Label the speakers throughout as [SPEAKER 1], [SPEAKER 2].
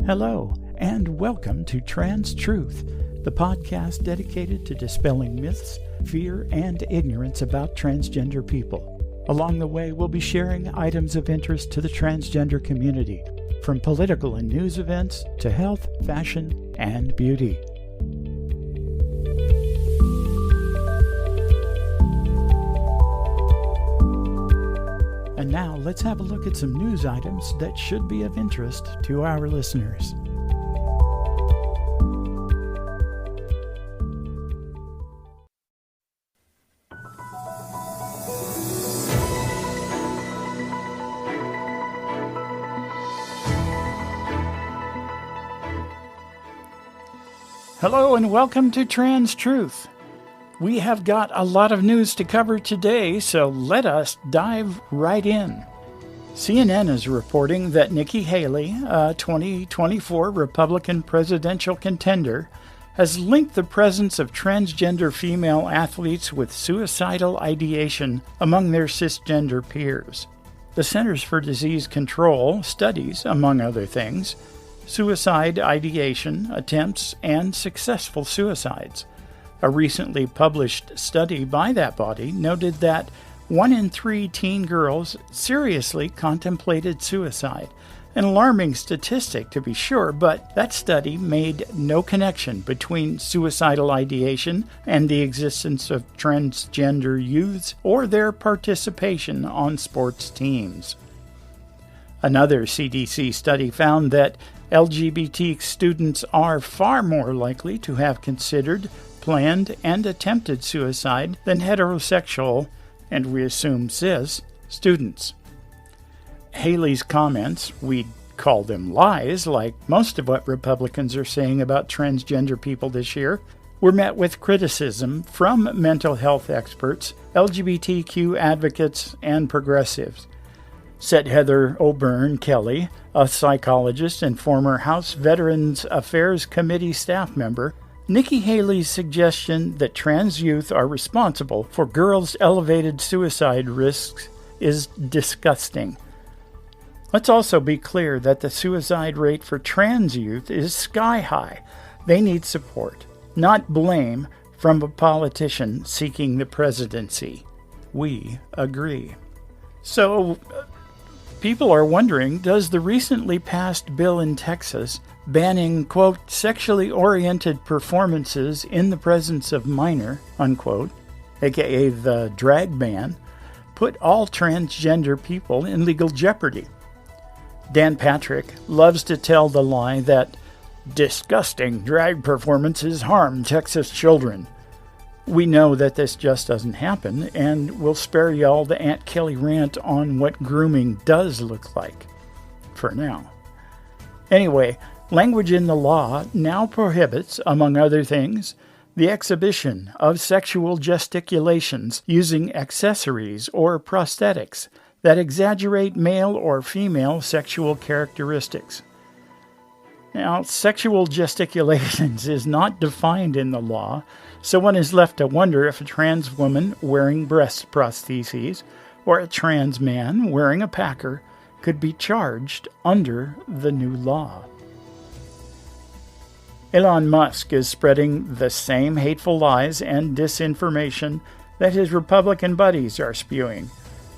[SPEAKER 1] Hello, and welcome to Trans Truth, the podcast dedicated to dispelling myths, fear, and ignorance about transgender people. Along the way, we'll be sharing items of interest to the transgender community, from political and news events to health, fashion, and beauty. And now, let's have a look at some news items that should be of interest to our listeners. Hello and welcome to Trans Truth. We have got a lot of news to cover today, so let us dive right in. CNN is reporting that Nikki Haley, a 2024 Republican presidential contender, has linked the presence of transgender female athletes with suicidal ideation among their cisgender peers. The Centers for Disease Control studies, among other things, suicide ideation, attempts, and successful suicides. A recently published study by that body noted that 1 in 3 teen girls seriously contemplated suicide. An alarming statistic, to be sure, but that study made no connection between suicidal ideation and the existence of transgender youths or their participation on sports teams. Another CDC study found that LGBT students are far more likely to have considered, planned, and attempted suicide than heterosexual, and we assume cis, students. Haley's comments, we'd call them lies, like most of what Republicans are saying about transgender people this year, were met with criticism from mental health experts, LGBTQ advocates, and progressives. Said Heather O'Byrne Kelly, a psychologist and former House Veterans Affairs Committee staff member, Nikki Haley's suggestion that trans youth are responsible for girls' elevated suicide risks is disgusting. Let's also be clear that the suicide rate for trans youth is sky high. They need support, not blame from a politician seeking the presidency. We agree. So, people are wondering, does the recently passed bill in Texas banning, quote, sexually oriented performances in the presence of minor, unquote, aka the drag ban, put all transgender people in legal jeopardy? Dan Patrick loves to tell the lie that disgusting drag performances harm Texas children. We know that this just doesn't happen, and we'll spare y'all the Aunt Kelly rant on what grooming does look like. For now. Anyway, language in the law now prohibits, among other things, the exhibition of sexual gesticulations using accessories or prosthetics that exaggerate male or female sexual characteristics. Now, sexual gesticulations is not defined in the law, so one is left to wonder if a trans woman wearing breast prostheses or a trans man wearing a packer could be charged under the new law. Elon Musk is spreading the same hateful lies and disinformation that his Republican buddies are spewing.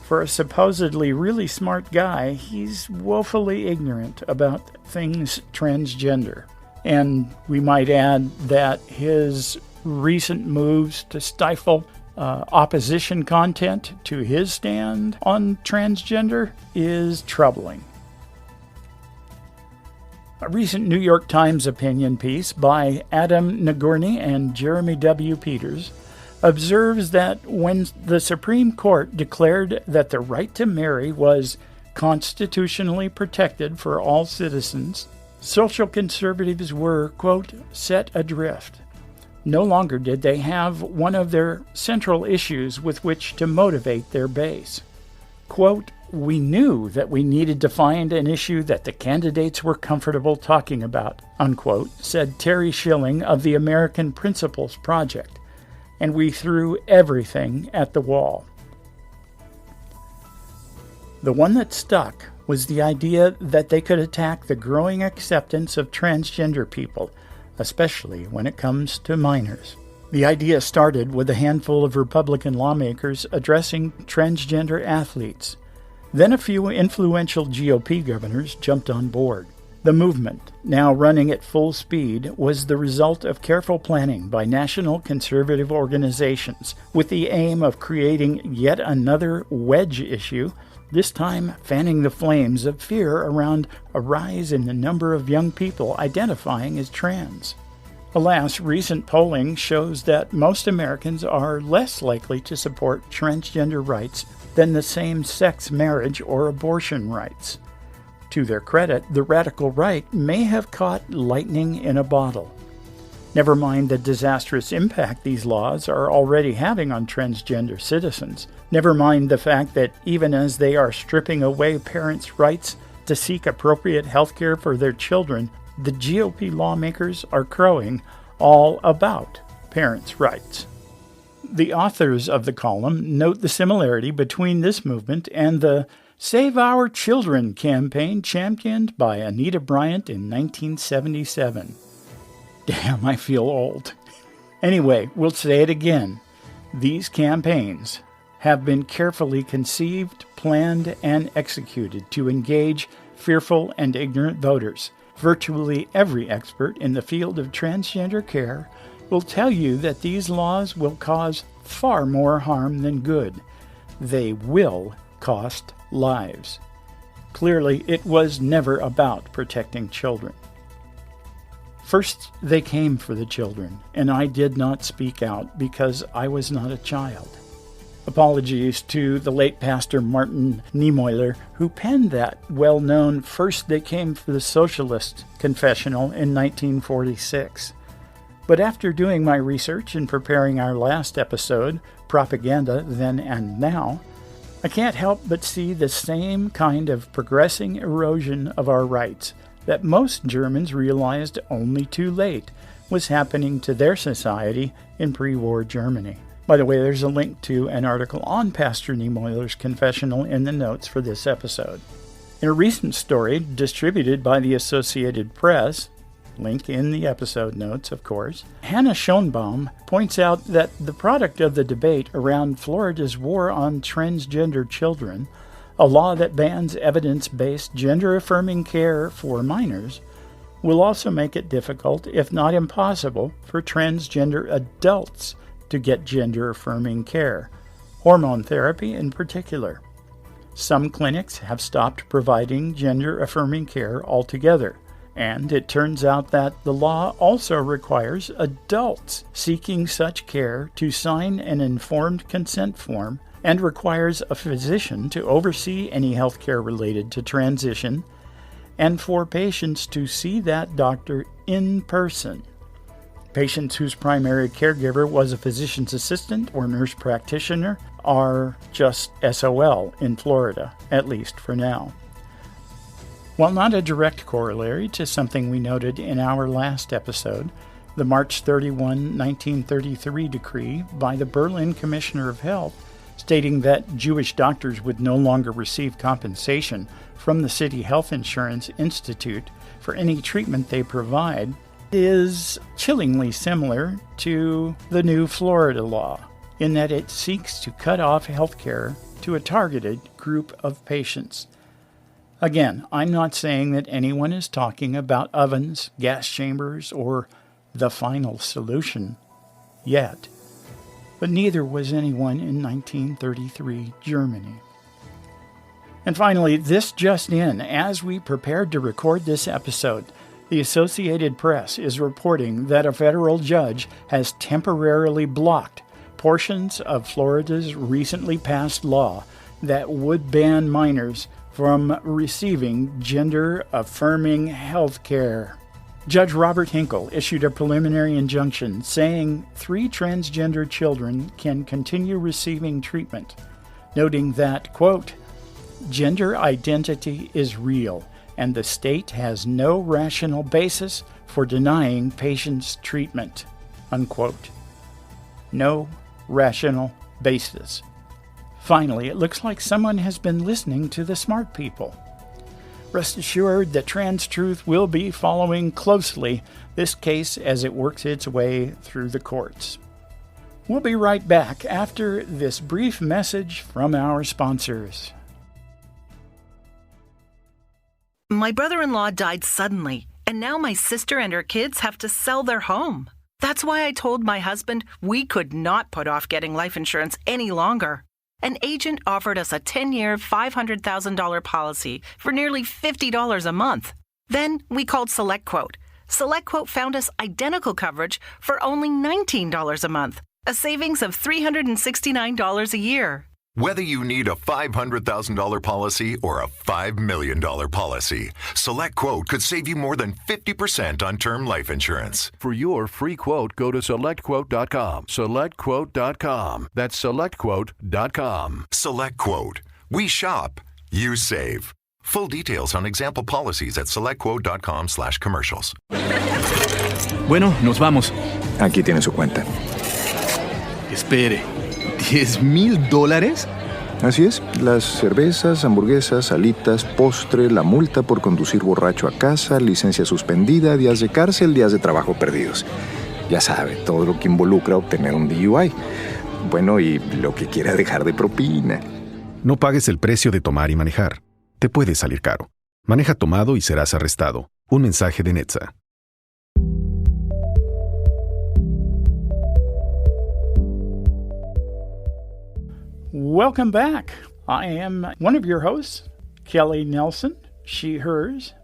[SPEAKER 1] For a supposedly really smart guy, he's woefully ignorant about things transgender. And we might add that his recent moves to stifle opposition content to his stand on transgender is troubling. A recent New York Times opinion piece by Adam Nagorny and Jeremy W. Peters observes that when the Supreme Court declared that the right to marry was constitutionally protected for all citizens, social conservatives were, quote, set adrift. No longer did they have one of their central issues with which to motivate their base. Quote, we knew that we needed to find an issue that the candidates were comfortable talking about, unquote, said Terry Schilling of the American Principles Project, and we threw everything at the wall. The one that stuck was the idea that they could attack the growing acceptance of transgender people, especially when it comes to minors. The idea started with a handful of Republican lawmakers addressing transgender athletes. Then a few influential GOP governors jumped on board. The movement, now running at full speed, was the result of careful planning by national conservative organizations with the aim of creating yet another wedge issue, this time fanning the flames of fear around a rise in the number of young people identifying as trans. Alas, recent polling shows that most Americans are less likely to support transgender rights than the same-sex marriage or abortion rights. To their credit, the radical right may have caught lightning in a bottle. Never mind the disastrous impact these laws are already having on transgender citizens. Never mind the fact that even as they are stripping away parents' rights to seek appropriate health care for their children, the GOP lawmakers are crowing all about parents' rights. The authors of the column note the similarity between this movement and the Save Our Children campaign championed by Anita Bryant in 1977. Damn, I feel old. Anyway, we'll say it again. These campaigns have been carefully conceived, planned, and executed to engage fearful and ignorant voters. Virtually every expert in the field of transgender care will tell you that these laws will cause far more harm than good. They will cost lives. Clearly, it was never about protecting children. First, they came for the children, and I did not speak out because I was not a child. Apologies to the late Pastor Martin Niemöller, who penned that well-known First They Came for the Socialist confessional in 1946. But after doing my research and preparing our last episode, Propaganda Then and Now, I can't help but see the same kind of progressing erosion of our rights that most Germans realized only too late was happening to their society in pre-war Germany. By the way, there's a link to an article on Pastor Niemöller's confessional in the notes for this episode. In a recent story distributed by the Associated Press, link in the episode notes, of course, Hannah Schoenbaum points out that the product of the debate around Florida's war on transgender children, a law that bans evidence-based gender-affirming care for minors, will also make it difficult, if not impossible, for transgender adults to get gender-affirming care, hormone therapy in particular. Some clinics have stopped providing gender-affirming care altogether, and it turns out that the law also requires adults seeking such care to sign an informed consent form and requires a physician to oversee any health care related to transition and for patients to see that doctor in person. Patients whose primary caregiver was a physician's assistant or nurse practitioner are just SOL in Florida, at least for now. While not a direct corollary to something we noted in our last episode, the March 31, 1933 decree by the Berlin Commissioner of Health stating that Jewish doctors would no longer receive compensation from the City Health Insurance Institute for any treatment they provide is chillingly similar to the new Florida law, in that it seeks to cut off health care to a targeted group of patients. Again, I'm not saying that anyone is talking about ovens, gas chambers, or the final solution yet, but neither was anyone in 1933 Germany. And finally, this just in, as we prepared to record this episode, the Associated Press is reporting that a federal judge has temporarily blocked portions of Florida's recently passed law that would ban minors from receiving gender-affirming health care. Judge Robert Hinkle issued a preliminary injunction saying 3 transgender children can continue receiving treatment, noting that, quote, gender identity is real, and the state has no rational basis for denying patients treatment, unquote. No rational basis. Finally, it looks like someone has been listening to the smart people. Rest assured that Trans Truth will be following closely this case as it works its way through the courts. We'll be right back after this brief message from our sponsors.
[SPEAKER 2] My brother-in-law died suddenly, and now my sister and her kids have to sell their home. That's why I told my husband we could not put off getting life insurance any longer. An agent offered us a 10-year, $500,000 policy for nearly $50 a month. Then we called SelectQuote. SelectQuote found us identical coverage for only $19 a month, a savings of $369 a year.
[SPEAKER 3] Whether you need a $500,000 policy or a $5 million policy, SelectQuote could save you more than 50% on term life insurance.
[SPEAKER 4] For your free quote, go to SelectQuote.com. SelectQuote.com. That's SelectQuote.com.
[SPEAKER 3] SelectQuote. We shop. You save. Full details on example policies at SelectQuote.com/commercials.
[SPEAKER 5] Bueno, nos vamos.
[SPEAKER 6] Aquí tiene su cuenta.
[SPEAKER 5] Espere, ¿$10,000?
[SPEAKER 6] Así es, las cervezas, hamburguesas, alitas, postre, la multa por conducir borracho a casa, licencia suspendida, días de cárcel, días de trabajo perdidos. Ya sabe, todo lo que involucra obtener un DUI. Bueno, y lo que quiera dejar de propina.
[SPEAKER 7] No pagues el precio de tomar y manejar. Te puede salir caro. Maneja tomado y serás arrestado. Un mensaje de NHTSA.
[SPEAKER 1] Welcome back. I am one of your hosts, Kelly Nelson, she, hers,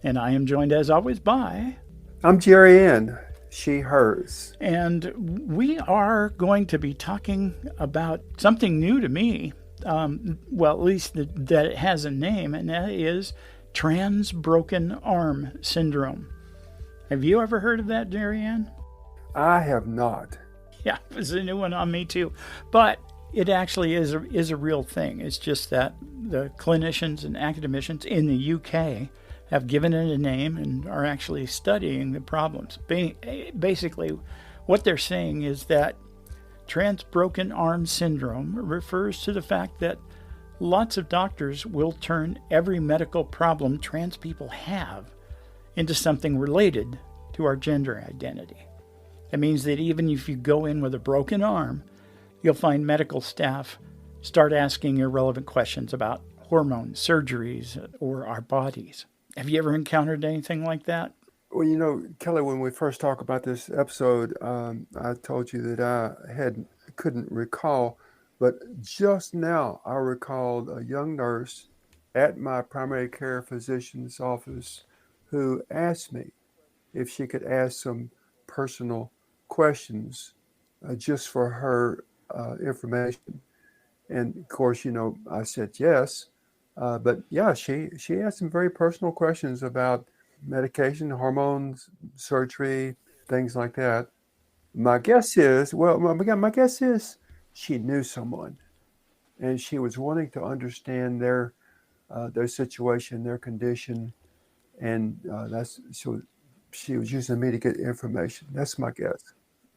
[SPEAKER 1] and I am joined as always by...
[SPEAKER 8] I'm Jeri Ann, she, hers.
[SPEAKER 1] And we are going to be talking about something new to me, well, at least that it has a name, and that is trans broken arm syndrome. Have you ever heard of that, Jeri Ann?
[SPEAKER 8] I have not.
[SPEAKER 1] Yeah, it was a new one on me too. But it actually is a real thing. It's just that the clinicians and academicians in the UK have given it a name and are actually studying the problems. Basically, what they're saying is that trans broken arm syndrome refers to the fact that lots of doctors will turn every medical problem trans people have into something related to our gender identity. That means that even if you go in with a broken arm, you'll find medical staff start asking irrelevant questions about hormones, surgeries, or our bodies. Have you ever encountered anything like that?
[SPEAKER 8] Well, you know, Kelly, when we first talked about this episode, I told you that I couldn't recall, but just now I recalled a young nurse at my primary care physician's office who asked me if she could ask some personal questions just for her information. And of course, you know, I said yes. But yeah, she asked some very personal questions about medication, hormones, surgery, things like that. My guess is she knew someone, and she was wanting to understand their situation, their condition, and so she was using me to get information. That's my guess.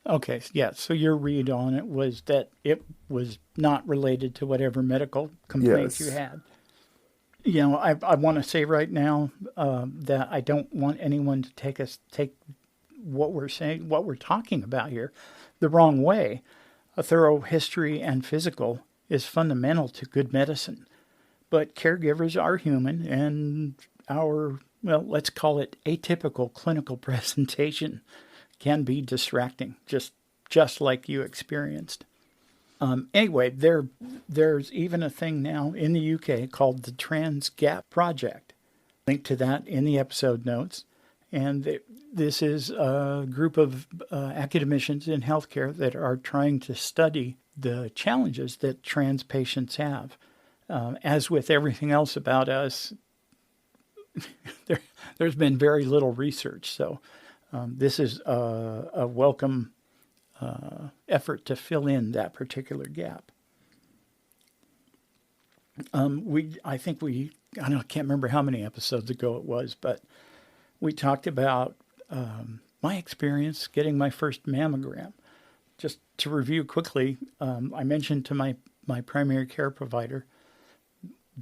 [SPEAKER 1] Okay, yeah, so your read on it was that it was not related to whatever medical complaints you had. You know, I want to say right now that I don't want anyone to take what we're saying, what we're talking about here, the wrong way. A thorough history and physical is fundamental to good medicine. But caregivers are human, and our, well, let's call it atypical clinical presentation can be distracting, just like you experienced. Anyway, there's even a thing now in the UK called the Trans Gap Project. Link to that in the episode notes. And this is a group of academicians in healthcare that are trying to study the challenges that trans patients have. As with everything else about us, there's been very little research. So this is a welcome effort to fill in that particular gap. I can't remember how many episodes ago it was, but we talked about my experience getting my first mammogram. Just to review quickly, I mentioned to my primary care provider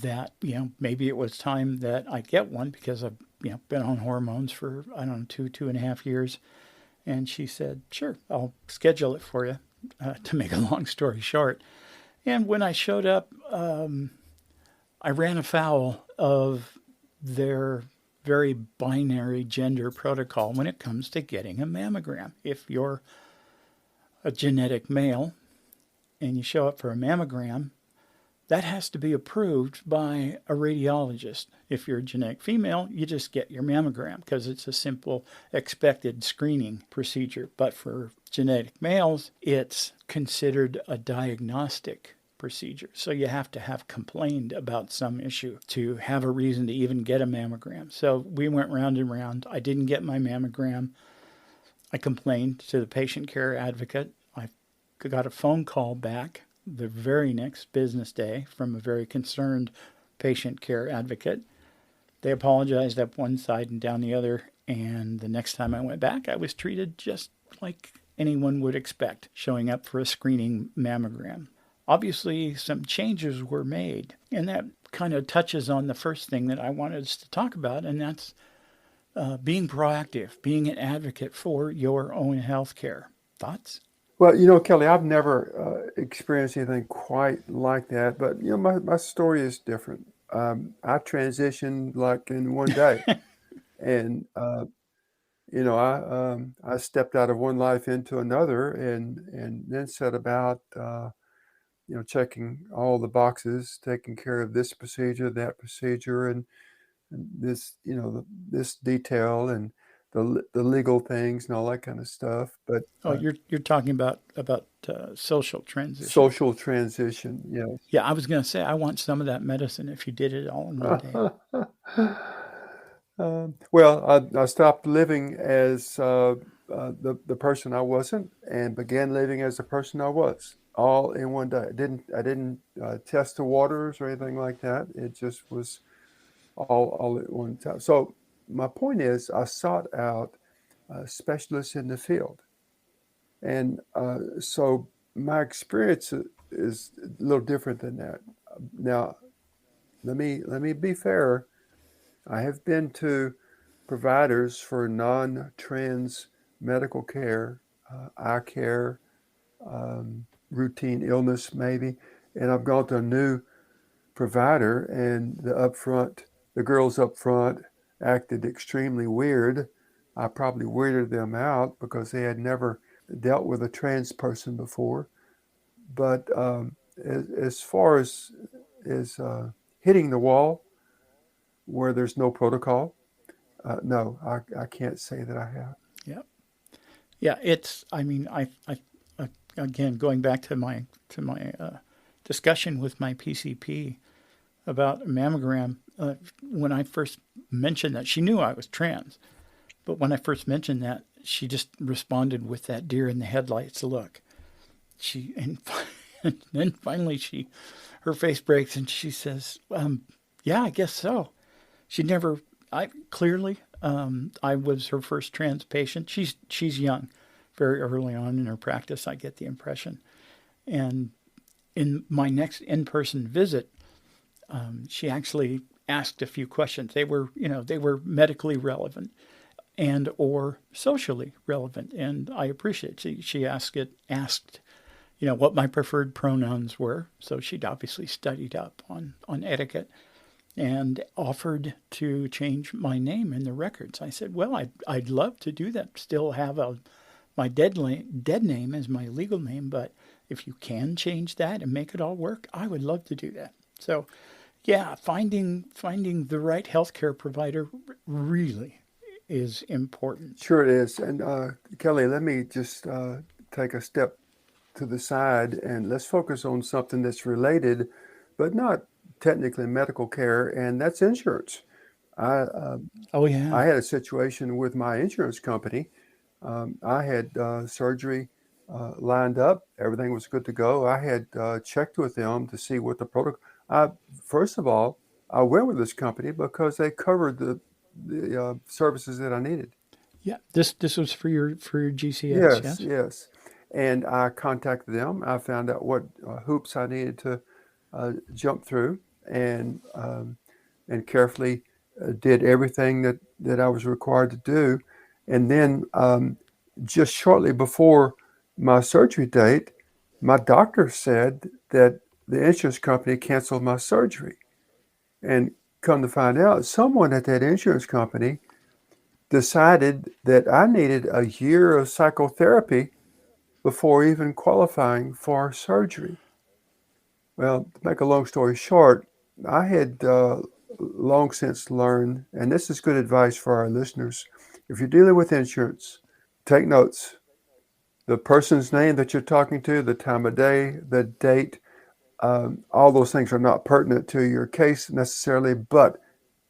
[SPEAKER 1] that, maybe it was time that I get one because I've, been on hormones for, I don't know, 2.5 years. And she said, sure, I'll schedule it for you, to make a long story short. And when I showed up, I ran afoul of their very binary gender protocol when it comes to getting a mammogram. If you're a genetic male and you show up for a mammogram, that has to be approved by a radiologist. If you're a genetic female, you just get your mammogram because it's a simple expected screening procedure. But for genetic males, it's considered a diagnostic procedure. So you have to have complained about some issue to have a reason to even get a mammogram. So we went round and round. I didn't get my mammogram. I complained to the patient care advocate. I got a phone call back the very next business day from a very concerned patient care advocate. They apologized up one side and down the other. And the next time I went back, I was treated just like anyone would expect, showing up for a screening mammogram. Obviously, some changes were made, and that kind of touches on the first thing that I wanted us to talk about, and that's being proactive, being an advocate for your own health care. Thoughts?
[SPEAKER 8] Well, Kelly, I've never experienced anything quite like that, but, my story is different. I transitioned like in one day, and, I stepped out of one life into another and then set about, checking all the boxes, taking care of this procedure, that procedure, and this, this detail and the legal things and all that kind of stuff. But
[SPEAKER 1] you're talking about social transition.
[SPEAKER 8] Social transition, yes.
[SPEAKER 1] Yeah, I was going to say I want some of that medicine if you did it all in one day.
[SPEAKER 8] Well, I stopped living as the person I wasn't, and began living as the person I was, all in one day. I didn't test the waters or anything like that. It just was all at one time. So my point is, I sought out specialists in the field, and so my experience is a little different than that. Now, let me be fair. I have been to providers for non-trans medical care, eye care, routine illness maybe, and I've gone to a new provider, and the girls up front acted extremely weird. I probably weirded them out because they had never dealt with a trans person before. But as far as hitting the wall where there's no protocol, no, I can't say that I have.
[SPEAKER 1] Yeah. It's. I mean, I again, going back to my discussion with my PCP about a mammogram. When I first mentioned that, she knew I was trans, but when I first mentioned that, she just responded with that deer in the headlights look. And then finally her face breaks and she says, "Yeah, I guess so." I was her first trans patient. She's young, very early on in her practice, I get the impression. And in my next in-person visit, she actually asked a few questions. They were medically relevant and or socially relevant, and I appreciate it. She asked what my preferred pronouns were. So she'd obviously studied up on etiquette, and offered to change my name in the records. I said, well, I'd love to do that. Still have my dead name as my legal name, but if you can change that and make it all work, I would love to do that. So, yeah, finding the right healthcare provider really is important.
[SPEAKER 8] Sure it is. And Kelly, let me just take a step to the side and let's focus on something that's related, but not technically medical care, and that's insurance. I had a situation with my insurance company. I had surgery lined up. Everything was good to go. I had checked with them to see what the protocol. First of all, I went with this company because they covered the services that I needed.
[SPEAKER 1] Yeah, this was for your GCS.
[SPEAKER 8] Yes. And I contacted them. I found out what hoops I needed to jump through, and carefully did everything that I was required to do. And then just shortly before my surgery date, my doctor said that the insurance company canceled my surgery. And come to find out, someone at that insurance company decided that I needed a year of psychotherapy before even qualifying for surgery. Well, to make a long story short, I had long since learned, and this is good advice for our listeners, if you're dealing with insurance, take notes. The person's name that you're talking to, the time of day, the date, all those things are not pertinent to your case necessarily, but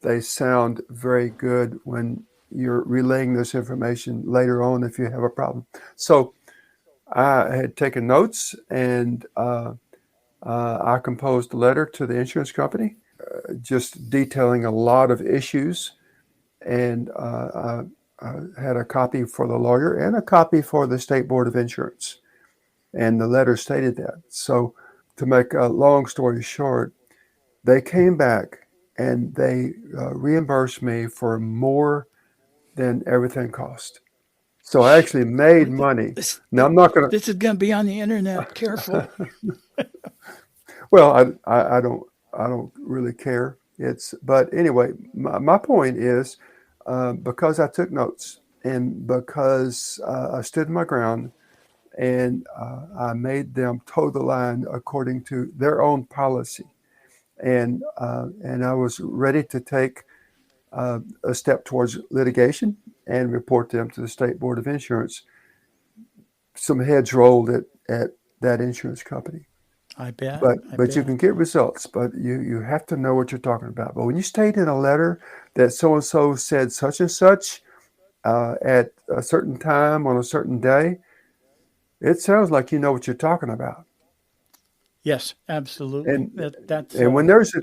[SPEAKER 8] they sound very good when you're relaying this information later on if you have a problem. So I had taken notes, and I composed a letter to the insurance company, just detailing a lot of issues, and I had a copy for the lawyer and a copy for the State Board of Insurance. And the letter stated that. So to make a long story short, they came back and they reimbursed me for more than everything cost. So I actually made money. Now I'm not going to.
[SPEAKER 1] This is going to be on the internet. Careful.
[SPEAKER 8] Well, I don't really care. But anyway, my point is because I took notes and because I stood my ground and I made them toe the line according to their own policy, and I was ready to take a step towards litigation and report them to the State Board of Insurance. Some heads rolled at that insurance company.
[SPEAKER 1] I bet.
[SPEAKER 8] But you can get results, but you have to know what you're talking about. But when you state in a letter that so-and-so said such and such at a certain time on a certain day, it sounds like you know what you're talking about.
[SPEAKER 1] Yes, absolutely.
[SPEAKER 8] And when there's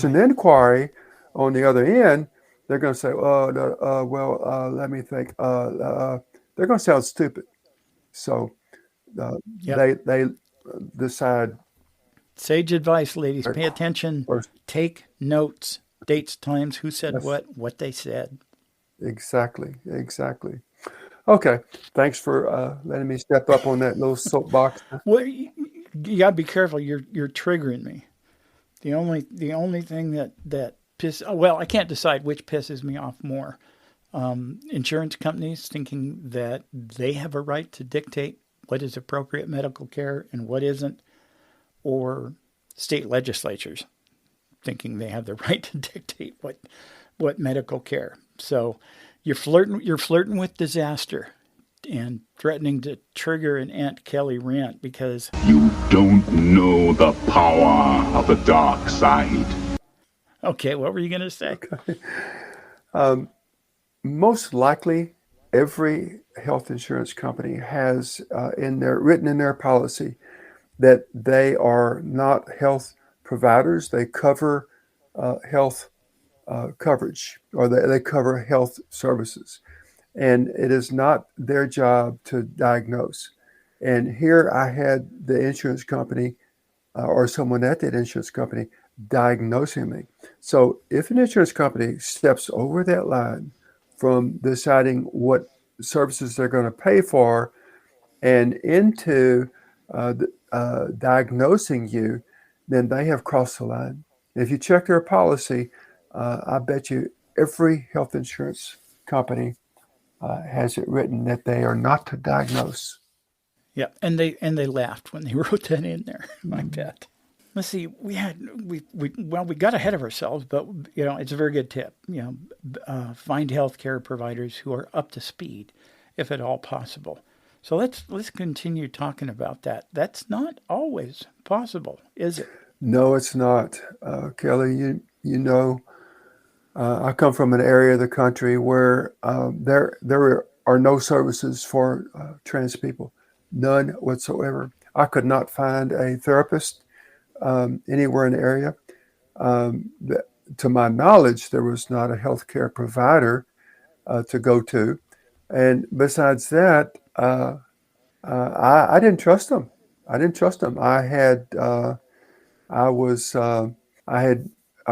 [SPEAKER 8] an inquiry on the other end, they're going to say, let me think. They're going to sound stupid. So they decide.
[SPEAKER 1] Sage advice, ladies. Pay attention. Take notes. Dates, times, who said what they said.
[SPEAKER 8] Exactly. Okay. Thanks for letting me step up on that little soapbox.
[SPEAKER 1] Well, you got to be careful. You're triggering me. The only thing that I can't decide which pisses me off more. Insurance companies thinking that they have a right to dictate what is appropriate medical care and what isn't, or state legislatures thinking they have the right to dictate what medical care. So you're flirting with disaster and threatening to trigger an Aunt Kelly rant because
[SPEAKER 9] you don't know the power of the dark side.
[SPEAKER 1] Okay, what were you going to say?
[SPEAKER 8] Most likely, every health insurance company has written in their policy that they are not health providers. They cover health coverage, or they cover health services. And it is not their job to diagnose. And here I had the insurance company or someone at that insurance company diagnosing me. So if an insurance company steps over that line from deciding what services they're going to pay for and into diagnosing you, then they have crossed the line. If you check their policy, I bet you every health insurance company has it written that they are not to diagnose.
[SPEAKER 1] Yeah, and they laughed when they wrote that in there. I bet. Let's see. We got ahead of ourselves, but it's a very good tip. Find healthcare providers who are up to speed, if at all possible. So let's continue talking about that. That's not always possible, is it?
[SPEAKER 8] No, it's not, Kelly. I come from an area of the country where there are no services for trans people, none whatsoever. I could not find a therapist anywhere in the area. To my knowledge, there was not a healthcare provider to go to, and besides that, I didn't trust them. I was I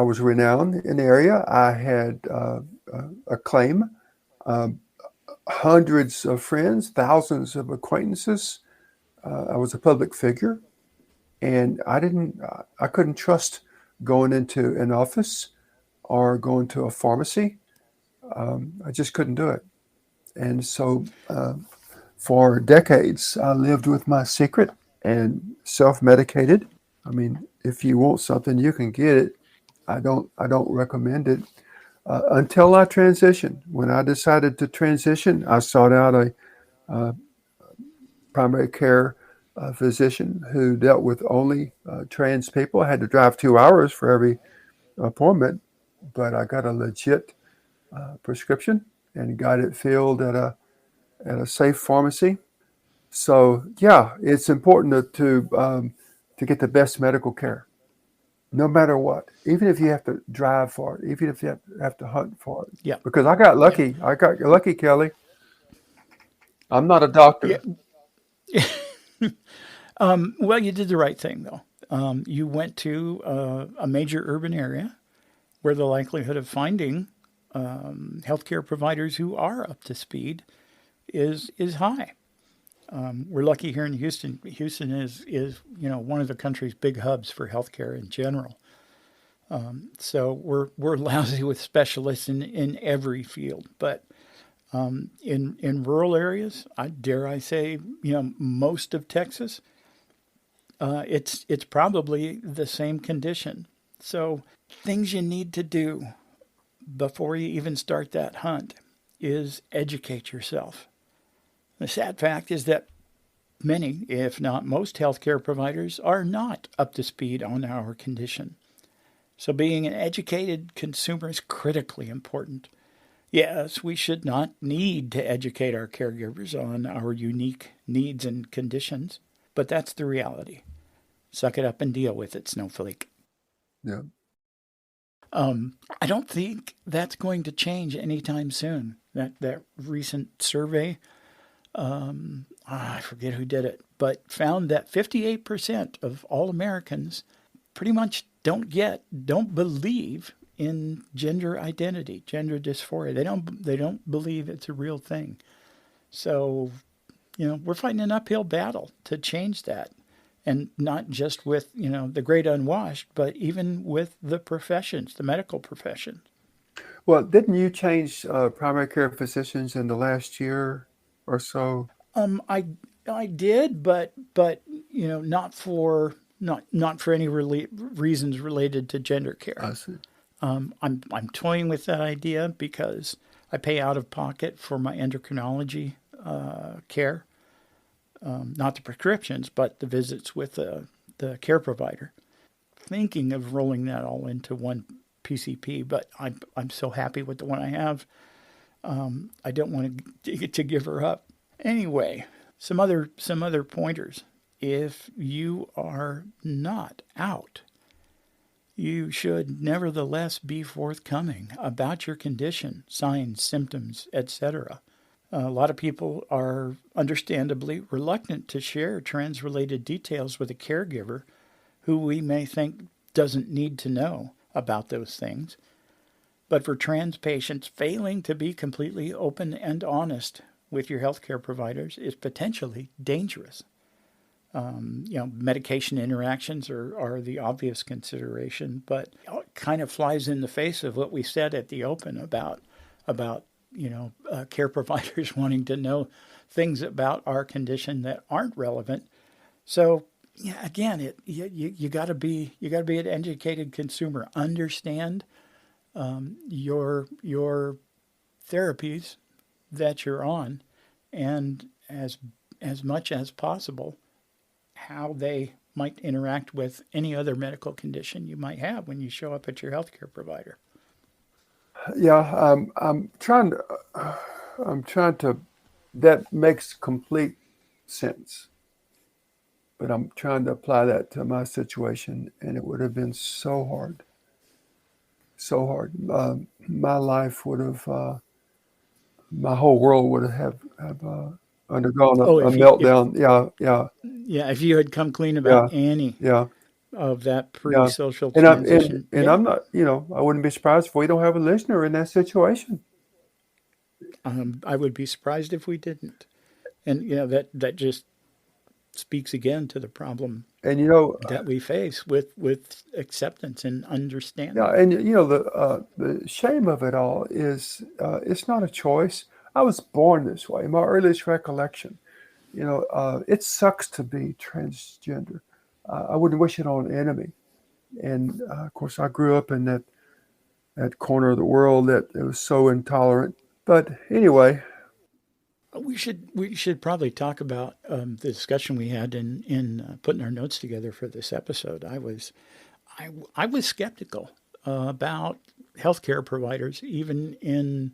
[SPEAKER 8] was renowned in the area. I had acclaim, hundreds of friends, thousands of acquaintances. I was a public figure, and I couldn't trust going into an office or going to a pharmacy. I just couldn't do it. And so for decades, I lived with my secret and self-medicated. I mean, if you want something, you can get it. I don't recommend it until I transitioned. When I decided to transition, I sought out a primary care physician who dealt with only trans people. I had to drive 2 hours for every appointment, but I got a legit prescription and got it filled at a safe pharmacy. So yeah, it's important to get the best medical care, no matter what. Even if you have to drive for it, even if you have to hunt for it.
[SPEAKER 1] Yeah.
[SPEAKER 8] Because I got lucky. I got lucky, Kelly. I'm not a doctor.
[SPEAKER 1] Yeah. Well, you did the right thing, though. You went to a major urban area where the likelihood of finding healthcare providers who are up to speed is high. We're lucky here in Houston. Houston is one of the country's big hubs for healthcare in general. So we're lousy with specialists in every field, but in rural areas, I say, most of Texas, it's probably the same condition. So things you need to do before you even start that hunt is educate yourself. The sad fact is that many, if not most, healthcare providers are not up to speed on our condition. So being an educated consumer is critically important. Yes, we should not need to educate our caregivers on our unique needs and conditions, but that's the reality. Suck it up and deal with it, snowflake.
[SPEAKER 8] Yeah.
[SPEAKER 1] I don't think that's going to change anytime soon. That recent survey, I forget who did it, but found that 58% of all Americans pretty much don't believe in gender identity, gender dysphoria. They don't believe it's a real thing. So, we're fighting an uphill battle to change that. And not just with, the great unwashed, but even with the professions, the medical profession.
[SPEAKER 8] Well, didn't you change primary care physicians in the last year or so?
[SPEAKER 1] I did, but not for any reasons related to gender care.
[SPEAKER 8] I see.
[SPEAKER 1] I'm toying with that idea because I pay out of pocket for my endocrinology care. Not the prescriptions, but the visits with the care provider. Thinking of rolling that all into one PCP, but I'm so happy with the one I have. I don't want to give her up. Anyway, some other pointers. If you are not out, you should nevertheless be forthcoming about your condition, signs, symptoms, etc. A lot of people are understandably reluctant to share trans-related details with a caregiver who we may think doesn't need to know about those things. But for trans patients, failing to be completely open and honest with your healthcare providers is potentially dangerous. Medication interactions are the obvious consideration, but it kind of flies in the face of what we said at the open about care providers wanting to know things about our condition that aren't relevant. So, again, you got to be an educated consumer. Understand your therapies that you're on, and as much as possible, how they might interact with any other medical condition you might have when you show up at your healthcare provider.
[SPEAKER 8] Yeah, I'm trying to, that makes complete sense. But I'm trying to apply that to my situation, and it would have been so hard. So hard. My life would have, my whole world would have undergone a meltdown. Yeah.
[SPEAKER 1] Yeah, if you had come clean about Annie.
[SPEAKER 8] Yeah.
[SPEAKER 1] of that
[SPEAKER 8] Yeah.
[SPEAKER 1] pre-social
[SPEAKER 8] And I'm
[SPEAKER 1] transition.
[SPEAKER 8] and
[SPEAKER 1] Yeah.
[SPEAKER 8] I'm not, I wouldn't be surprised if we don't have a listener in that situation.
[SPEAKER 1] I would be surprised if we didn't. And that just speaks again to the problem
[SPEAKER 8] And
[SPEAKER 1] that we face with acceptance and understanding.
[SPEAKER 8] yeah, and the shame of it all is it's not a choice. I was born this way. My earliest recollection, it sucks to be transgender. I wouldn't wish it on an enemy. And of course, I grew up in that corner of the world that it was so intolerant. But anyway,
[SPEAKER 1] We should probably talk about the discussion we had in putting our notes together for this episode. I was skeptical about healthcare providers, even in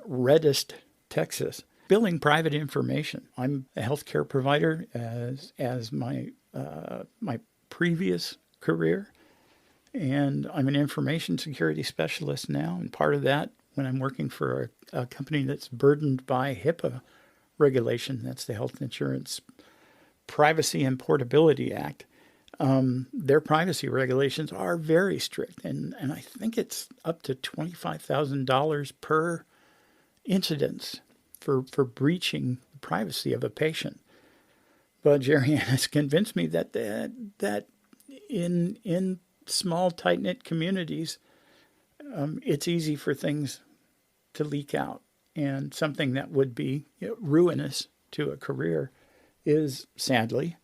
[SPEAKER 1] reddest Texas, billing private information. I'm a healthcare provider as my my previous career, and I'm an information security specialist now. And part of that, when I'm working for a company that's burdened by HIPAA regulation, that's the Health Insurance Privacy and Portability Act. Their privacy regulations are very strict, and I think it's up to $25,000 per incidence for breaching the privacy of a patient. But Jeri Ann has convinced me that in small, tight-knit communities, it's easy for things to leak out. And something that would be ruinous to a career is, sadly,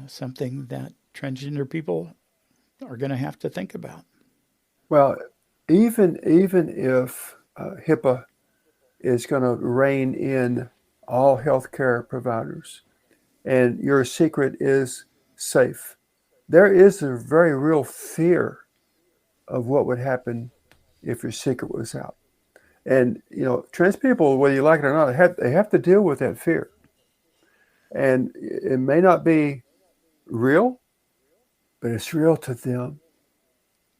[SPEAKER 1] something that transgender people are going to have to think about.
[SPEAKER 8] well, even if HIPAA is going to rein in all healthcare providers, and your secret is safe, there is a very real fear of what would happen if your secret was out. And trans people, whether you like it or not, they have to deal with that fear. And it may not be real, but it's real to them.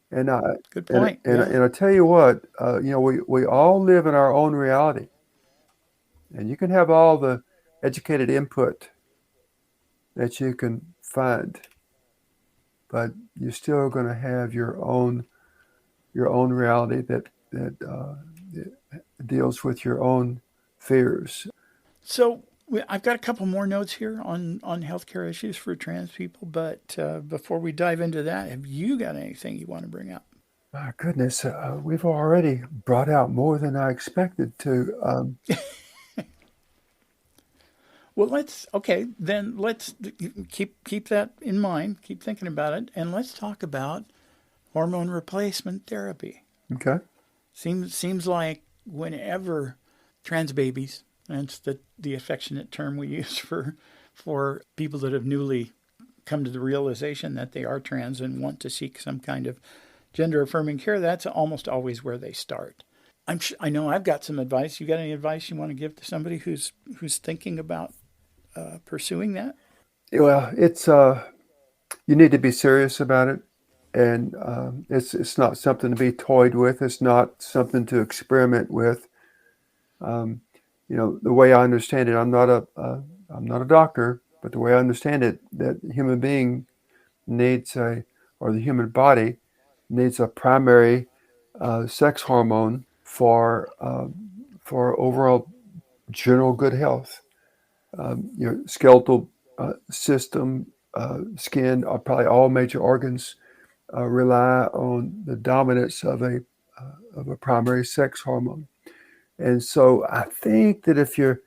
[SPEAKER 8] And
[SPEAKER 1] Good point.
[SPEAKER 8] and I tell you what, we all live in our own reality, and you can have all the educated input that you can find, but you're still going to have your own reality that deals with your own fears.
[SPEAKER 1] So I've got a couple more notes here on healthcare issues for trans people, but before we dive into that, have you got anything you want to bring up?
[SPEAKER 8] My goodness, we've already brought out more than I expected to.
[SPEAKER 1] Well, let's keep that in mind, keep thinking about it, and let's talk about hormone replacement therapy.
[SPEAKER 8] Okay.
[SPEAKER 1] Seems like whenever trans babies, that's the affectionate term we use for people that have newly come to the realization that they are trans and want to seek some kind of gender affirming care, that's almost always where they start. I know I've got some advice. You got any advice you want to give to somebody who's thinking about pursuing that?
[SPEAKER 8] Well, it's you need to be serious about it, and it's not something to be toyed with. It's not something to experiment with. The way I understand it, I'm not a doctor, but the way I understand it, that the human being needs the human body needs a primary sex hormone for overall general good health. Your skeletal system, skin, probably all major organs rely on the dominance of a primary sex hormone. And so I think that if you're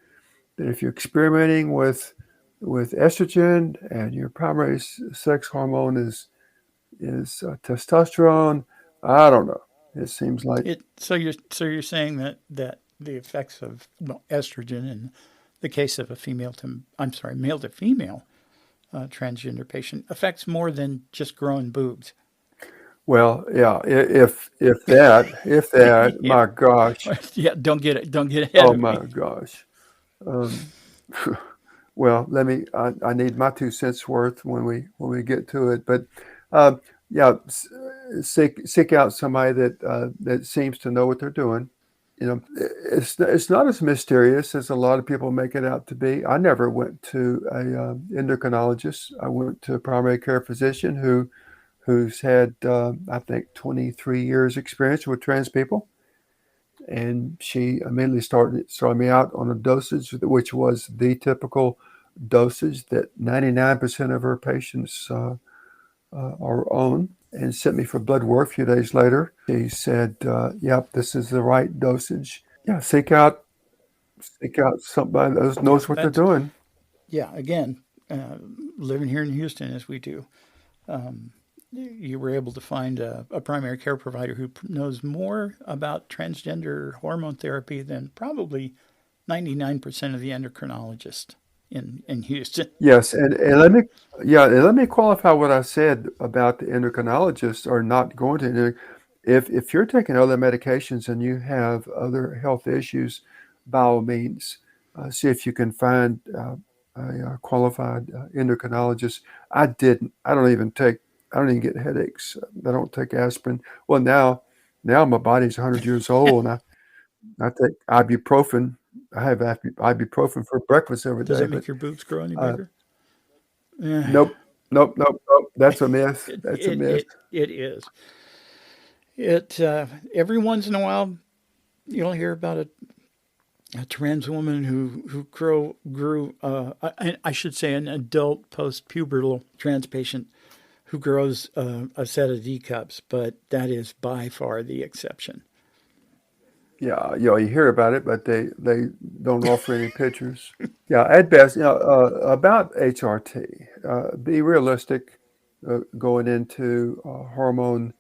[SPEAKER 8] experimenting with estrogen and your primary sex hormone is testosterone, I don't know. It seems like
[SPEAKER 1] it. So you're saying that the effects of estrogen in the case of male to female transgender patient affects more than just growing boobs.
[SPEAKER 8] Well, yeah. If that,
[SPEAKER 1] Yeah.
[SPEAKER 8] my gosh.
[SPEAKER 1] Yeah, don't get ahead
[SPEAKER 8] Oh
[SPEAKER 1] of me.
[SPEAKER 8] my gosh. Well, I need my 2 cents worth when we get to it. But seek out somebody that seems to know what they're doing, It's not as mysterious as a lot of people make it out to be. I never went to a endocrinologist. I went to a primary care physician who's had I think 23 years experience with trans people, and she immediately started me out on a dosage which was the typical dosage that 99% of her patients are on, and sent me for blood work a few days later. She said, yep, this is the right dosage. Yeah, seek out somebody that knows what they're doing.
[SPEAKER 1] Yeah, again, living here in Houston as we do, you were able to find a primary care provider who knows more about transgender hormone therapy than probably 99% of the endocrinologists in Houston.
[SPEAKER 8] Yes, and let me qualify what I said about the endocrinologists are not going to. If you're taking other medications and you have other health issues, by all means, see if you can find a qualified endocrinologist. I didn't. I don't even get headaches. I don't take aspirin. Well, now my body's 100 years old, and I take ibuprofen. I have ibuprofen for breakfast every day.
[SPEAKER 1] Does it make your boobs grow any bigger?
[SPEAKER 8] Nope. That's a myth. That's a myth.
[SPEAKER 1] It is. Every once in a while, you'll hear about a trans woman who grew I should say an adult post-pubertal trans patient who grows a set of D cups, but that is by far the exception.
[SPEAKER 8] Yeah, you hear about it, but they don't offer any pictures. Yeah, at best, about HRT, be realistic going into hormone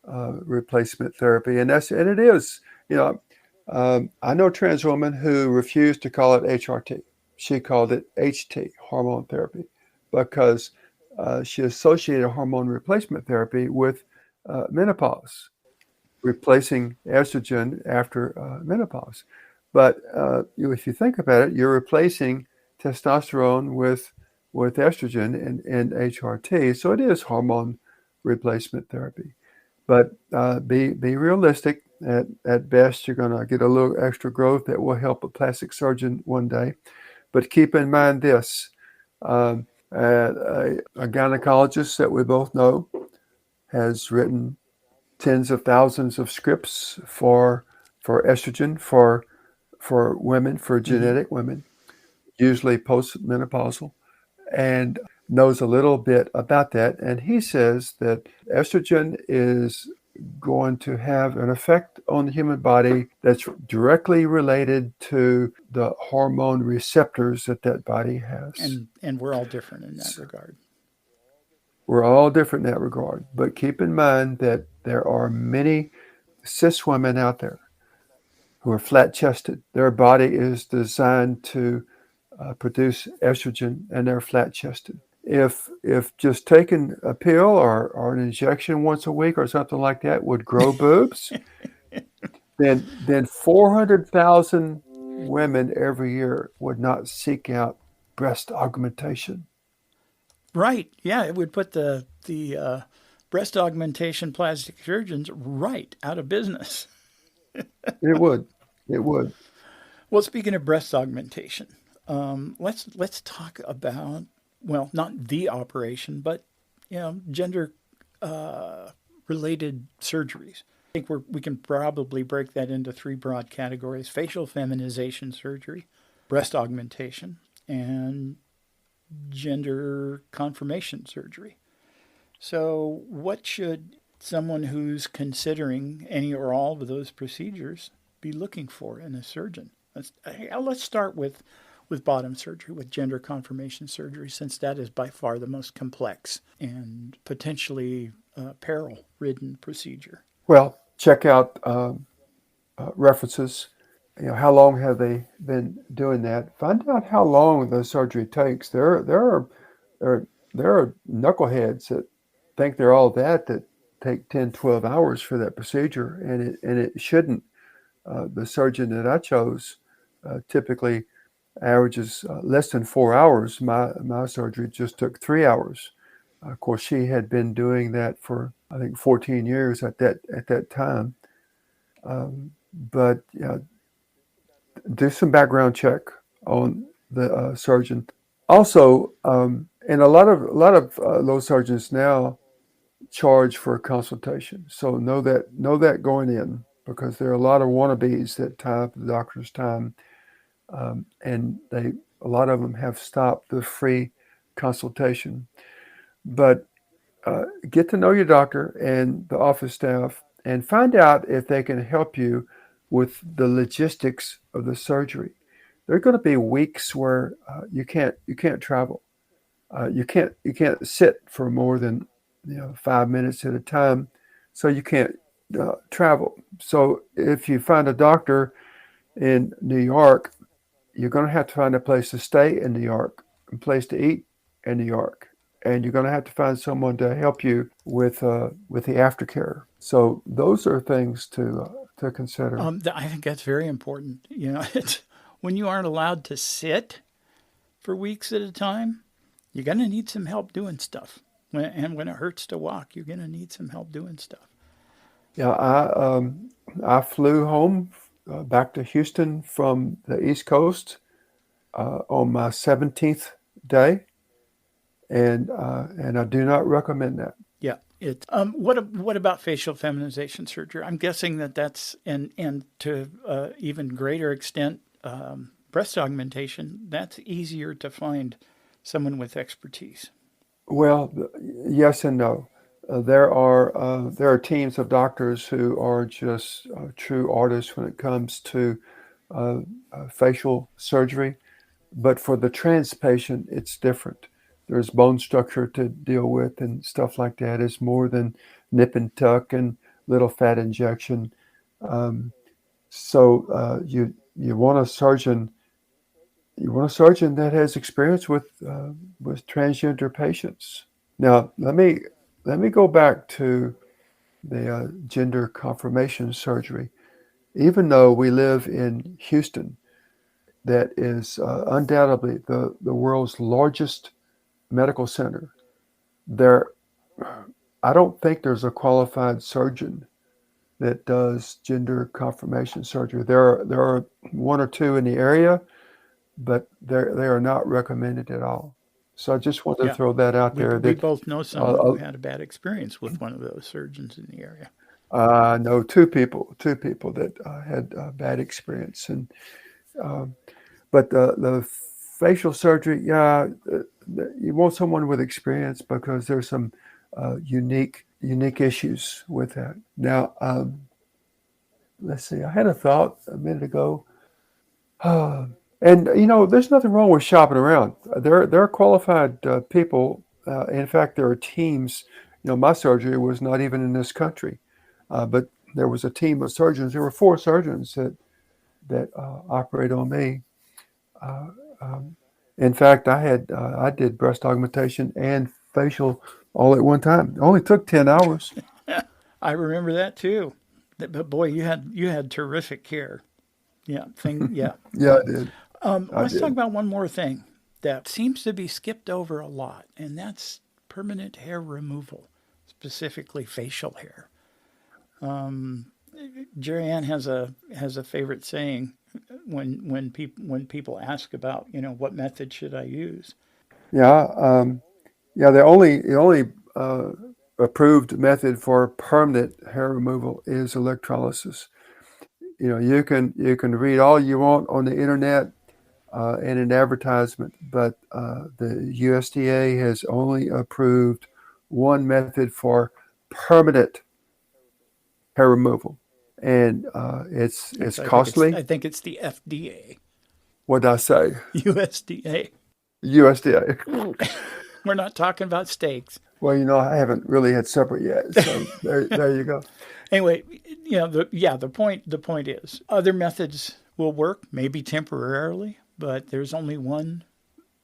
[SPEAKER 8] replacement therapy, and it is. I know a trans woman who refused to call it HRT. She called it HT, hormone therapy, because she associated hormone replacement therapy with menopause, replacing estrogen after menopause. But if you think about it, you're replacing testosterone with estrogen and HRT. So it is hormone replacement therapy. But be realistic. At best, you're going to get a little extra growth that will help a plastic surgeon one day. But keep in mind this. A gynecologist that we both know has written tens of thousands of scripts for estrogen for women, for genetic women, usually postmenopausal, and knows a little bit about that. And he says that estrogen is going to have an effect on the human body that's directly related to the hormone receptors that body has.
[SPEAKER 1] And we're all different in that regard.
[SPEAKER 8] We're all different in that regard. But keep in mind that there are many cis women out there who are flat-chested. Their body is designed to produce estrogen, and they're flat-chested. If just taking a pill or an injection once a week or something like that would grow boobs, then 400,000 women every year would not seek out breast augmentation.
[SPEAKER 1] Right. Yeah, it would put the breast augmentation plastic surgeons right out of business.
[SPEAKER 8] It would.
[SPEAKER 1] Well, speaking of breast augmentation, let's talk about, well, not the operation, but gender related surgeries. I think we can probably break that into three broad categories: facial feminization surgery, breast augmentation, and gender confirmation surgery. So what should someone who's considering any or all of those procedures be looking for in a surgeon? Let's start with bottom surgery, with gender confirmation surgery, since that is by far the most complex and potentially peril-ridden procedure.
[SPEAKER 8] Well, check out references. How long have they been doing that? Find out how long the surgery takes. There are knuckleheads that think they're all that take 10, 12 hours for that procedure, and it shouldn't. The surgeon that I chose typically averages less than 4 hours. My surgery just took 3 hours. Of course, she had been doing that for I think 14 years at that time. but do some background check on the surgeon. Also, and a lot of those surgeons now charge for a consultation. So know that going in, because there are a lot of wannabes that tie up the doctor's time, and a lot of them have stopped the free consultation. But get to know your doctor and the office staff, and find out if they can help you with the logistics of the surgery. There are going to be weeks where you can't travel. You can't sit for more than 5 minutes at a time, so you can't travel. So if you find a doctor in New York, you're going to have to find a place to stay in New York, a place to eat in New York, and you're going to have to find someone to help you with the aftercare. So those are things to consider.
[SPEAKER 1] I think that's very important. It's when you aren't allowed to sit for weeks at a time, you're going to need some help doing stuff. And when it hurts to walk, you're going to need some help doing stuff.
[SPEAKER 8] Yeah, I flew home back to Houston from the East Coast on my 17th day, and I do not recommend that.
[SPEAKER 1] Yeah. What about facial feminization surgery? I'm guessing that's and to even greater extent breast augmentation. That's easier to find someone with expertise.
[SPEAKER 8] Well, yes and no. There are teams of doctors who are just true artists when it comes to facial surgery, but for the trans patient, it's different. There's bone structure to deal with and stuff like that. It's more than nip and tuck and little fat injection. So you want a surgeon. You want a surgeon that has experience with transgender patients. Now, let me go back to the gender confirmation surgery. Even though we live in Houston, that is undoubtedly the world's largest medical center, I don't think there's a qualified surgeon that does gender confirmation surgery. There are one or two in the area, but they are not recommended at all. So I just wanted to throw that out there.
[SPEAKER 1] We both know someone who had a bad experience with one of those surgeons in the area.
[SPEAKER 8] I know two people that had bad experience, and but the facial surgery, you want someone with experience because there's some unique issues with that. Now, let's see. I had a thought a minute ago. And there's nothing wrong with shopping around. There are qualified people. In fact, there are teams. My surgery was not even in this country, but there was a team of surgeons. There were 4 surgeons that operate on me. In fact, I did breast augmentation and facial all at one time. It only took 10 hours.
[SPEAKER 1] I remember that too. But boy, you had terrific care. Yeah.
[SPEAKER 8] Yeah, I did.
[SPEAKER 1] Let's talk about one more thing that seems to be skipped over a lot, and that's permanent hair removal, specifically facial hair. Jeri Ann has a favorite saying when people ask about what method should I use.
[SPEAKER 8] Yeah, the only approved method for permanent hair removal is electrolysis. You can read all you want on the internet and an advertisement, but the USDA has only approved one method for permanent hair removal, and it's costly.
[SPEAKER 1] I think it's the FDA.
[SPEAKER 8] What did I say?
[SPEAKER 1] USDA.
[SPEAKER 8] USDA.
[SPEAKER 1] We're not talking about steaks.
[SPEAKER 8] Well, I haven't really had supper yet, so there you go.
[SPEAKER 1] Anyway, the point is other methods will work, maybe temporarily, but there's only one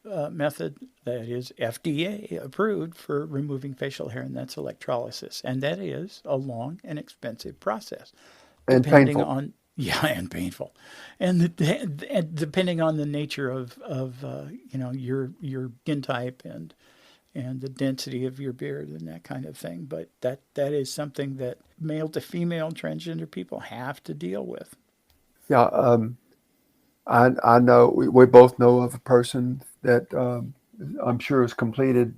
[SPEAKER 1] method that is FDA approved for removing facial hair, and that's electrolysis. And that is a long and expensive process.
[SPEAKER 8] And painful.
[SPEAKER 1] And painful. And depending on the nature of your skin type and the density of your beard and that kind of thing. But that is something that male to female transgender people have to deal with.
[SPEAKER 8] Yeah, I know we both know of a person that I'm sure has completed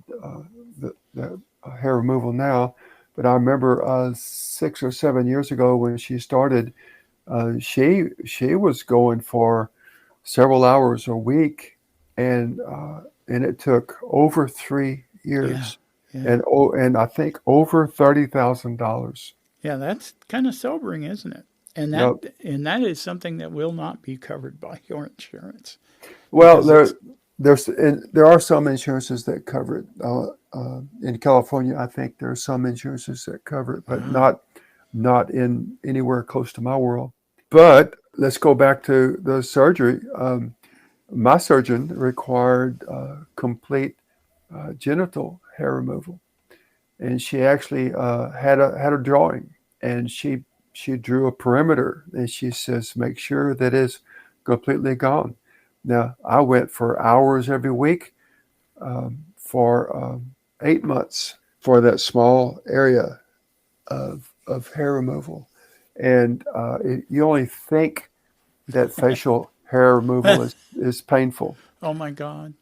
[SPEAKER 8] the hair removal now, but I remember 6 or 7 years ago when she started, she was going for several hours a week, and it took over 3 years,
[SPEAKER 1] Yeah.
[SPEAKER 8] and I think over $30,000.
[SPEAKER 1] Yeah, that's kind of sobering, isn't it? And that
[SPEAKER 8] Yep.
[SPEAKER 1] and that is something that will not be covered by your insurance
[SPEAKER 8] Well,
[SPEAKER 1] because it's
[SPEAKER 8] there are some insurances that cover it. In California, I think there are some insurances that cover it, but not in anywhere close to my world. But let's go back to the surgery. My surgeon required complete genital hair removal, and she actually had a drawing, and she drew a perimeter, and she says, make sure that it's completely gone. Now, I went for hours every week for 8 months for that small area of hair removal. And you only think that facial hair removal is painful.
[SPEAKER 1] oh my God.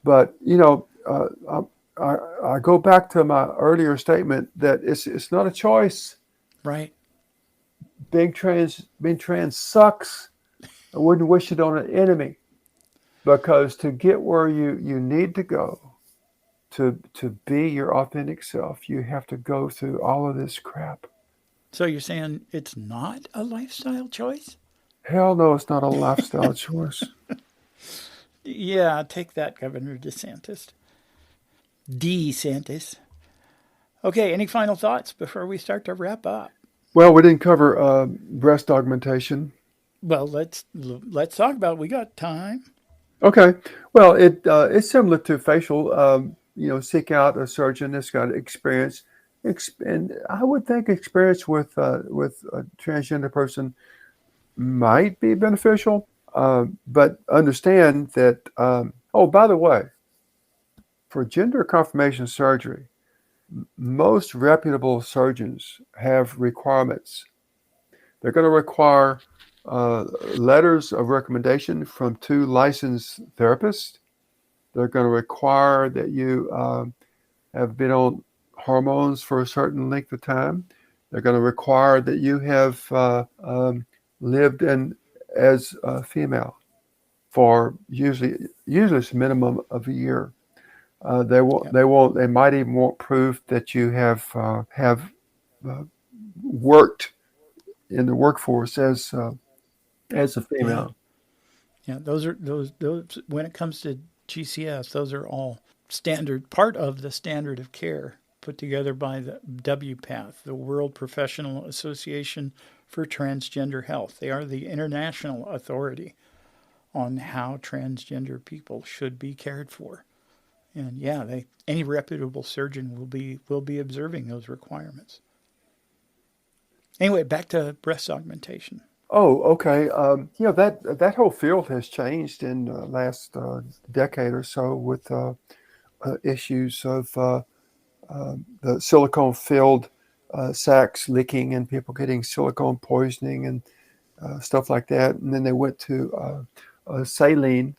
[SPEAKER 8] But, I go back to my earlier statement that it's not a choice.
[SPEAKER 1] Right.
[SPEAKER 8] Being trans sucks. I wouldn't wish it on an enemy. Because to get where you need to go, to be your authentic self, you have to go through all of this crap.
[SPEAKER 1] So you're saying it's not a lifestyle choice?
[SPEAKER 8] Hell no, it's not a lifestyle choice.
[SPEAKER 1] Yeah, take that, Governor DeSantis. DeSantis. Okay, any final thoughts before we start to wrap up?
[SPEAKER 8] Well, we didn't cover breast augmentation.
[SPEAKER 1] Well, let's talk about it. We got time.
[SPEAKER 8] Okay. Well, it's similar to facial. Seek out a surgeon that's got experience, and I would think experience with a transgender person might be beneficial. But understand that. Oh, by the way, for gender confirmation surgery, most reputable surgeons have requirements. They're going to require letters of recommendation from 2 licensed therapists. They're going to require that you have been on hormones for a certain length of time. They're going to require that you have lived in as a female for usually it's a minimum of a year. They might even want proof that you have worked in the workforce as a female.
[SPEAKER 1] Yeah, those when it comes to GCS, those are all part of the standard of care put together by the WPATH, the World Professional Association for Transgender Health. They are the international authority on how transgender people should be cared for. And yeah, any reputable surgeon will be observing those requirements. Anyway, back to breast augmentation.
[SPEAKER 8] Oh, okay. That whole field has changed in the last decade or so with issues of the silicone-filled sacs leaking and people getting silicone poisoning and stuff like that. And then they went to saline,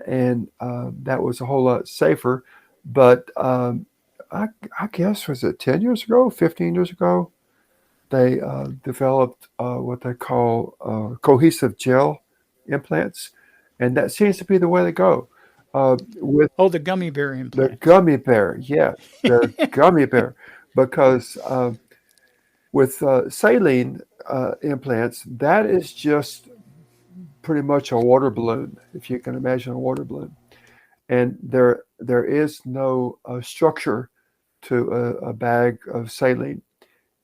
[SPEAKER 8] and that was a whole lot safer. But I guess, was it 10 years ago, 15 years ago? They developed what they call cohesive gel implants, and that seems to be the way to go. With
[SPEAKER 1] the gummy bear implant.
[SPEAKER 8] The gummy bear, yes, the gummy bear, because with saline implants, that is just pretty much a water balloon, if you can imagine a water balloon, and there is no structure to a bag of saline.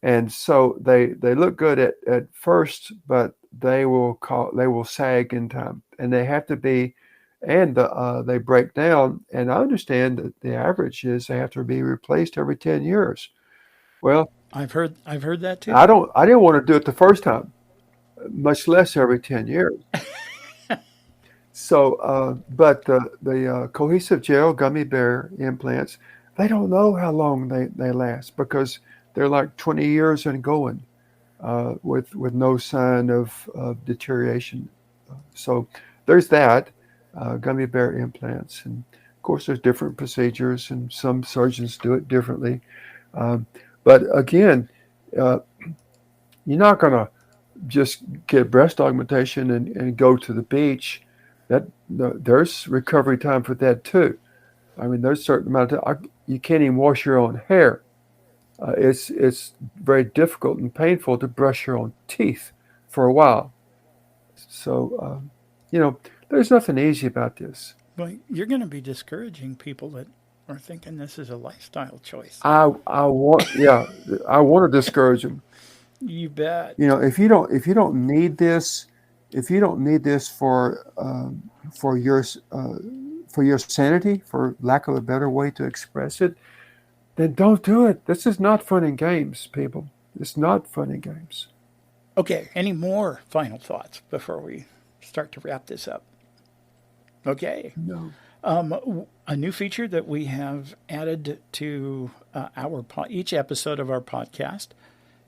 [SPEAKER 8] And so they look good at first, but they will sag in time, and they have to be, and they break down. And I understand that the average is they have to be replaced every 10 years. Well,
[SPEAKER 1] I've heard that too.
[SPEAKER 8] I didn't want to do it the first time, much less every 10 years. So, but the cohesive gel gummy bear implants, they don't know how long they last because they're like 20 years and going. with no sign of deterioration. So there's that, gummy bear implants. And of course, there's different procedures, and some surgeons do it differently. But again, you're not going to just get breast augmentation and go to the beach. There's recovery time for that too. I mean, there's a certain amount of time. You can't even wash your own hair. It's very difficult and painful to brush your own teeth for a while. So, there's nothing easy about this.
[SPEAKER 1] Well, you're going to be discouraging people that are thinking this is a lifestyle choice.
[SPEAKER 8] I want to discourage them.
[SPEAKER 1] You bet.
[SPEAKER 8] If you don't need this, for your sanity, for lack of a better way to express it, then don't do it. This is not fun and games, people. It's not fun and games.
[SPEAKER 1] Okay, any more final thoughts before we start to wrap this up? Okay.
[SPEAKER 8] No.
[SPEAKER 1] A new feature that we have added to each episode of our podcast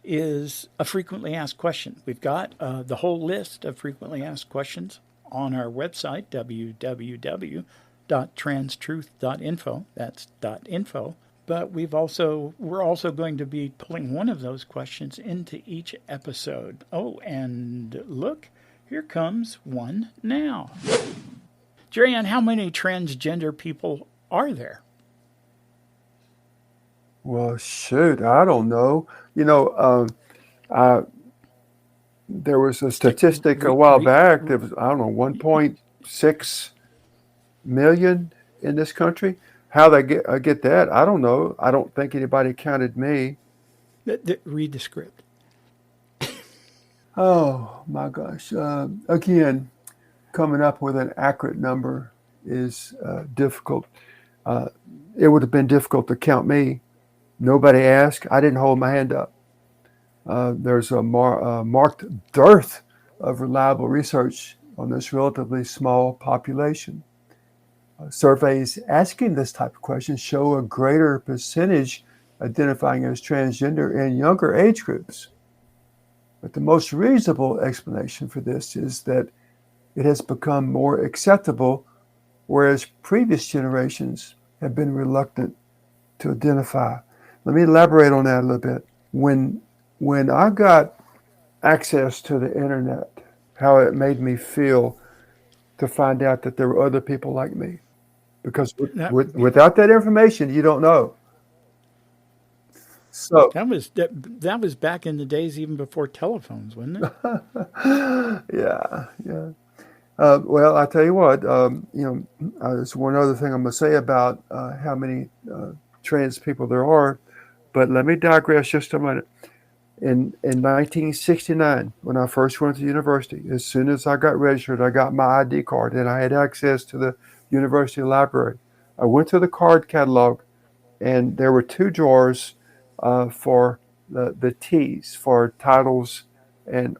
[SPEAKER 1] is a frequently asked question. We've got the whole list of frequently asked questions on our website, www.transtruth.info. That's .info. But we're also going to be pulling one of those questions into each episode. Oh, and look, here comes one now. Jeri Ann, how many transgender people are there?
[SPEAKER 8] Well, shoot, I don't know. There was a statistic a while back. There was, 1.6 million in this country. How they get that, I don't know. I don't think anybody counted me.
[SPEAKER 1] Read the script.
[SPEAKER 8] Oh, my gosh. Again, coming up with an accurate number is difficult. It would have been difficult to count me. Nobody asked. I didn't hold my hand up. There's a marked dearth of reliable research on this relatively small population. Surveys asking this type of question show a greater percentage identifying as transgender in younger age groups. But the most reasonable explanation for this is that it has become more acceptable, whereas previous generations have been reluctant to identify. Let me elaborate on that a little bit. When I got access to the internet, how it made me feel to find out that there were other people like me. Because without that information, you don't know. So
[SPEAKER 1] that was back in the days even before telephones, wasn't it?
[SPEAKER 8] Yeah. Well, I tell you what, there's one other thing I'm going to say about how many trans people there are, but let me digress just a minute. In 1969, when I first went to university, as soon as I got registered, I got my ID card and I had access to the university library. I went to the card catalog, and there were two drawers for the T's, for titles and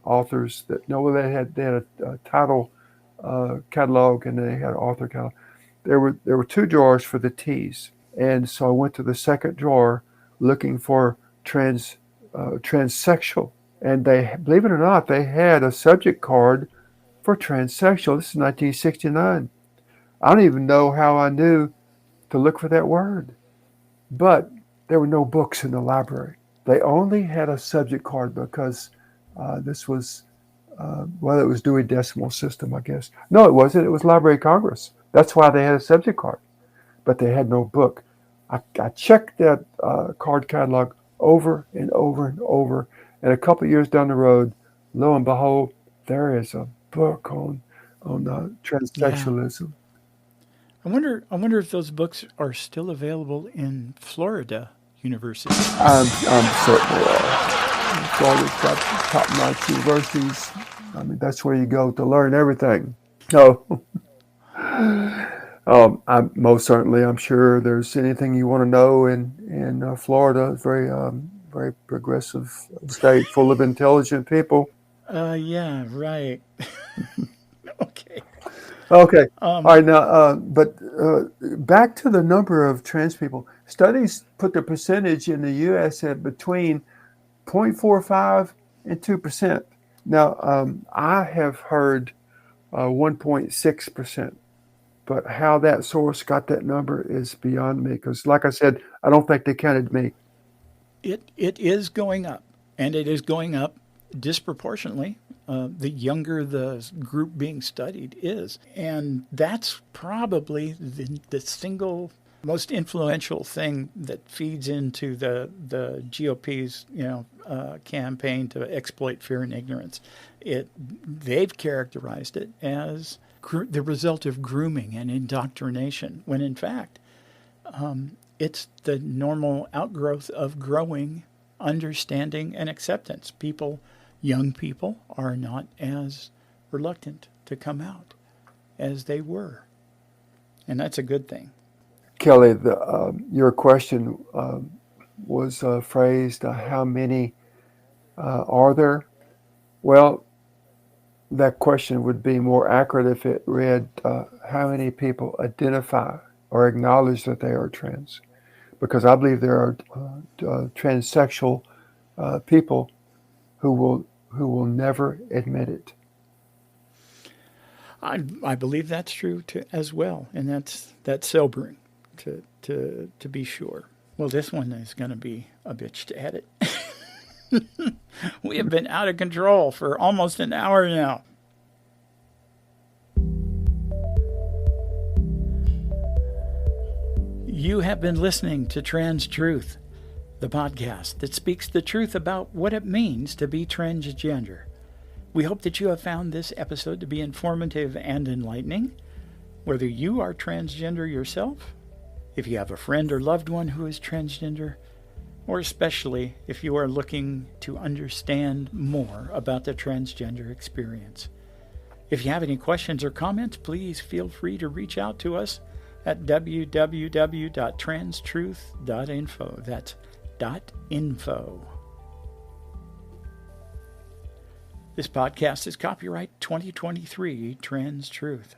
[SPEAKER 8] authors. They had a title catalog, and they had an author catalog. There were two drawers for the T's, and so I went to the second drawer looking for transsexual, and they, believe it or not, they had a subject card for transsexual. This is 1969. I don't even know how I knew to look for that word, but there were no books in the library. They only had a subject card because this was, it was Dewey Decimal System, I guess. No, it wasn't. It was Library of Congress. That's why they had a subject card, but they had no book. I checked that card catalog over and over and over, and a couple of years down the road, lo and behold, there is a book on transsexualism.
[SPEAKER 1] Yeah. I wonder if those books are still available in Florida University.
[SPEAKER 8] I'm certain they are. Florida's got top-notch universities. I mean, that's where you go to learn everything. So, most certainly, I'm sure there's anything you want to know in Florida. It's very progressive state, full of intelligent people.
[SPEAKER 1] Yeah, right. Okay.
[SPEAKER 8] Okay. All right. Now, but back to the number of trans people. Studies put the percentage in the U.S. at between 0.45 and 2%. Now, I have heard 1.6%, but how that source got that number is beyond me, because like I said, I don't think they counted me.
[SPEAKER 1] It is going up, and it is going up disproportionately. The younger the group being studied is. And that's probably the single most influential thing that feeds into the GOP's campaign to exploit fear and ignorance. They've characterized it as the result of grooming and indoctrination, when in fact it's the normal outgrowth of growing understanding and acceptance. Young people are not as reluctant to come out as they were, and that's a good thing.
[SPEAKER 8] Kelly, your question was phrased, how many are there? Well, that question would be more accurate if it read, how many people identify or acknowledge that they are trans? Because I believe there are transsexual people who will never admit it.
[SPEAKER 1] I believe that's true as well, and that's sobering to be sure. Well, this one is going to be a bitch to edit. We have been out of control for almost an hour now. You have been listening to Trans Truth, the podcast that speaks the truth about what it means to be transgender. We hope that you have found this episode to be informative and enlightening. Whether you are transgender yourself, if you have a friend or loved one who is transgender, or especially if you are looking to understand more about the transgender experience. If you have any questions or comments, please feel free to reach out to us at www.transtruth.info. That's .info. This podcast is copyright 2023 Trans Truth.